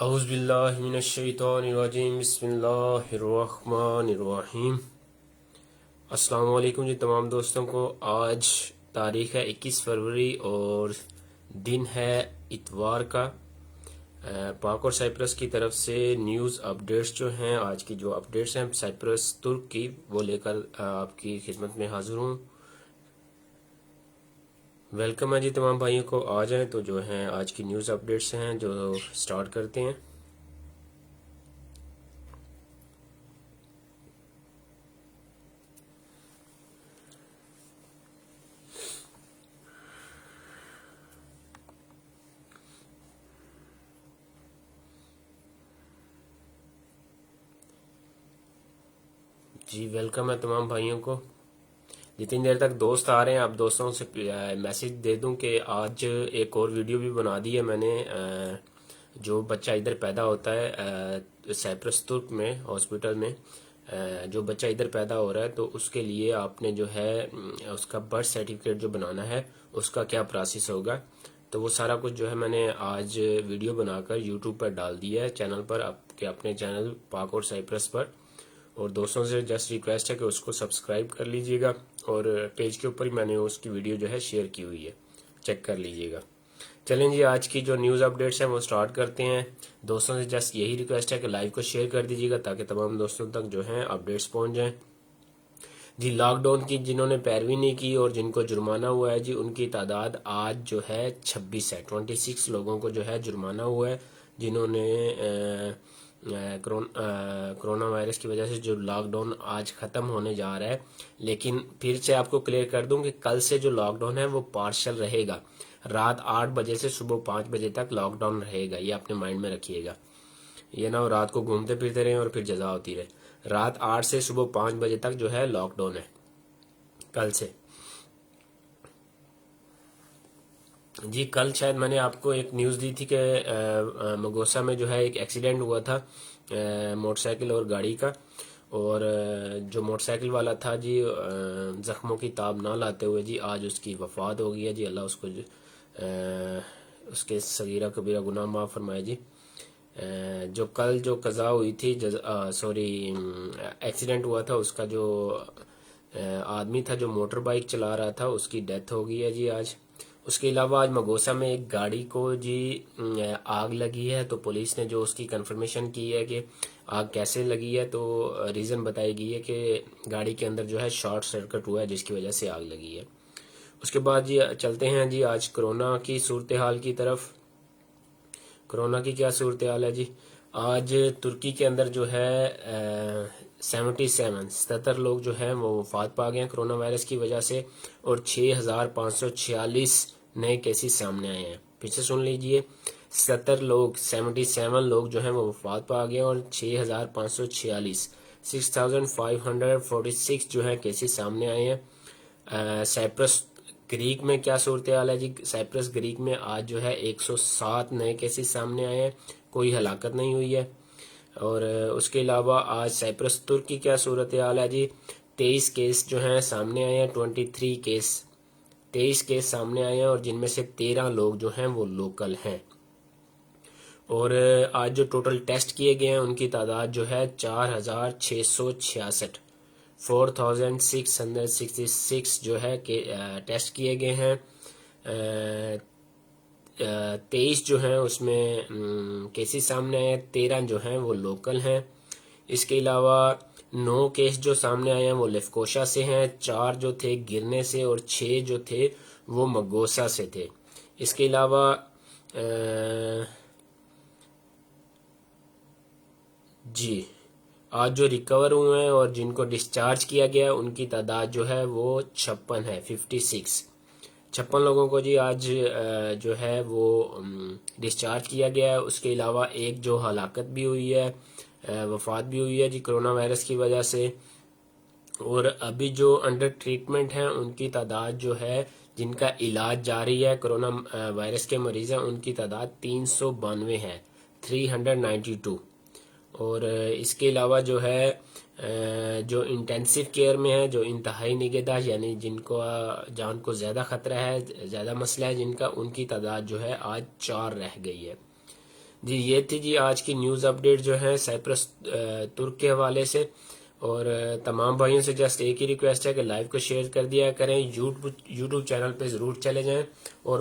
اعوذ باللہ من الشیطان الرجیم بسم اللہ الرحمن الرحیم۔ السلام علیکم جی تمام دوستوں کو۔ آج تاریخ ہے 21 فروری اور دن ہے اتوار کا۔ پاک اور سائپرس کی طرف سے نیوز اپڈیٹس جو ہیں، آج کی جو اپڈیٹس ہیں سائپرس ترک کی، وہ لے کر آپ کی خدمت میں حاضر ہوں۔ ویلکم ہے جی تمام بھائیوں کو۔ آ جائیں تو جو ہیں آج کی نیوز اپڈیٹس ہیں جو سٹارٹ کرتے ہیں۔ جی ویلکم ہے تمام بھائیوں کو۔ جتنی دیر تک دوست آ رہے ہیں، آپ دوستوں سے میسج دے دوں کہ آج ایک اور ویڈیو بھی بنا دی ہے میں نے۔ جو بچہ ادھر پیدا ہوتا ہے سائپرس ترک میں ہاسپٹل میں، جو بچہ ادھر پیدا ہو رہا ہے تو اس کے لیے آپ نے جو ہے اس کا برتھ سرٹیفکیٹ جو بنانا ہے، اس کا کیا پروسیس ہوگا، تو وہ سارا کچھ جو ہے میں نے آج ویڈیو بنا کر یوٹیوب پر ڈال دیا ہے چینل پر، آپ کے اپنے چینل پاک اور سائپرس پر۔ اور دوستوں سے جسٹ ریکویسٹ ہے کہ اس کو سبسکرائب کر لیجئے گا، اور پیج کے اوپر ہی میں نے اس کی ویڈیو جو ہے شیئر کی ہوئی ہے، چیک کر لیجئے گا۔ چلیں جی آج کی جو نیوز اپڈیٹس ہیں وہ سٹارٹ کرتے ہیں۔ دوستوں سے جسٹ یہی ریکویسٹ ہے کہ لائیو کو شیئر کر دیجئے گا تاکہ تمام دوستوں تک جو ہیں اپڈیٹس پہنچ جائیں۔ جی لاک ڈاؤن کی جنہوں نے پیروی نہیں کی اور جن کو جرمانہ ہوا ہے جی، ان کی تعداد آج جو ہے 26 ہے۔ 26 لوگوں کو جو ہے جرمانہ ہوا ہے جنہوں نے کرونا وائرس کی وجہ سے جو لاک ڈاؤن آج ختم ہونے جا رہا ہے۔ لیکن پھر سے آپ کو کلیئر کر دوں کہ کل سے جو لاک ڈاؤن ہے وہ پارشل رہے گا۔ رات 8 بجے سے صبح 5 بجے تک لاک ڈاؤن رہے گا، یہ اپنے مائنڈ میں رکھیے گا۔ یہ نہ رات کو گھومتے پھرتے رہیں اور پھر جزا ہوتی رہے۔ رات 8 سے صبح 5 بجے تک جو ہے لاک ڈاؤن ہے کل سے۔ جی کل شاید میں نے آپ کو ایک نیوز دی تھی کہ مگوسا میں جو ہے ایک ایکسیڈنٹ ہوا تھا موٹر سائیکل اور گاڑی کا، اور جو موٹر سائیکل والا تھا جی زخموں کی تاب نہ لاتے ہوئے جی آج اس کی وفات ہو گئی ہے۔ جی اللہ اس کو اس کے صغیرہ کبیرہ گناہ معاف فرمائے جی۔ جو کل جو قضا ہوئی تھی ایکسیڈنٹ ہوا تھا، اس کا جو آدمی تھا جو موٹر بائک چلا رہا تھا، اس کی ڈیتھ ہو گئی ہے جی آج۔ اس کے علاوہ آج مگوسا میں ایک گاڑی کو جی آگ لگی ہے، تو پولیس نے جو اس کی کنفرمیشن کی ہے کہ آگ کیسے لگی ہے، تو ریزن بتائی گئی ہے کہ گاڑی کے اندر جو ہے شارٹ سرکٹ ہوا ہے جس کی وجہ سے آگ لگی ہے۔ اس کے بعد جی چلتے ہیں جی آج کرونا کی صورتحال کی طرف۔ کرونا کی کیا صورتحال ہے جی؟ آج ترکی کے اندر جو ہے 77 لوگ جو ہیں وہ وفات پا گئے ہیں کرونا وائرس کی وجہ سے، اور 6546 نئے کیسز سامنے آئے ہیں۔ پھر سے سن لیجئے، 77 لوگ جو ہیں وہ وفات پا گئے اور 6546 جو ہے کیسز سامنے آئے ہیں۔ سائپرس گریک میں کیا صورتحال ہے جی؟ سائپرس گریک میں آج جو ہے 107 نئے کیسز سامنے آئے ہیں، کوئی ہلاکت نہیں ہوئی ہے۔ اور اس کے علاوہ آج سائپرس ترک کی کیا صورتحال ہے جی؟ 23 کیس جو ہیں سامنے آئے ہیں، 23 کیس سامنے آئے ہیں، اور جن میں سے 13 لوگ جو ہیں وہ لوکل ہیں۔ اور آج جو ٹوٹل ٹیسٹ کیے گئے ہیں ان کی تعداد جو ہے 4666، 4666 جو ہے کہ ٹیسٹ کیے گئے ہیں۔ 23 جو ہیں اس میں کیسز سامنے آئے ہیں، 13 جو ہیں وہ لوکل ہیں۔ اس کے علاوہ 9 کیس جو سامنے آئے ہیں وہ لفکوشا سے ہیں، 4 جو تھے گرنے سے، اور 6 جو تھے وہ مگوسا سے تھے۔ اس کے علاوہ جی آج جو ریکور ہوئے ہیں اور جن کو ڈسچارج کیا گیا ان کی تعداد جو ہے وہ 56 ہے، 56 لوگوں کو جی آج جو ہے وہ ڈسچارج کیا گیا ہے۔ اس کے علاوہ ایک جو ہلاکت بھی ہوئی ہے، وفات بھی ہوئی ہے جی کرونا وائرس کی وجہ سے۔ اور ابھی جو انڈر ٹریٹمنٹ ہیں ان کی تعداد جو ہے، جن کا علاج جاری ہے کرونا وائرس کے مریض ہیں، ان کی تعداد 392 ہے، 392۔ اور اس کے علاوہ جو ہے جو انٹینسیو کیئر میں ہے، جو انتہائی نگہداشت یعنی جن کو جان کو زیادہ خطرہ ہے، زیادہ مسئلہ ہے جن کا، ان کی تعداد جو ہے آج 4 رہ گئی ہے۔ جی یہ تھی جی آج کی نیوز اپڈیٹ جو ہے سائپرس ترک کے حوالے سے، اور تمام بھائیوں سے جسٹ ایک ہی ریکویسٹ ہے کہ لائیو کو شیئر کر دیا کریں، یوٹیوب چینل پہ ضرور چلے جائیں اور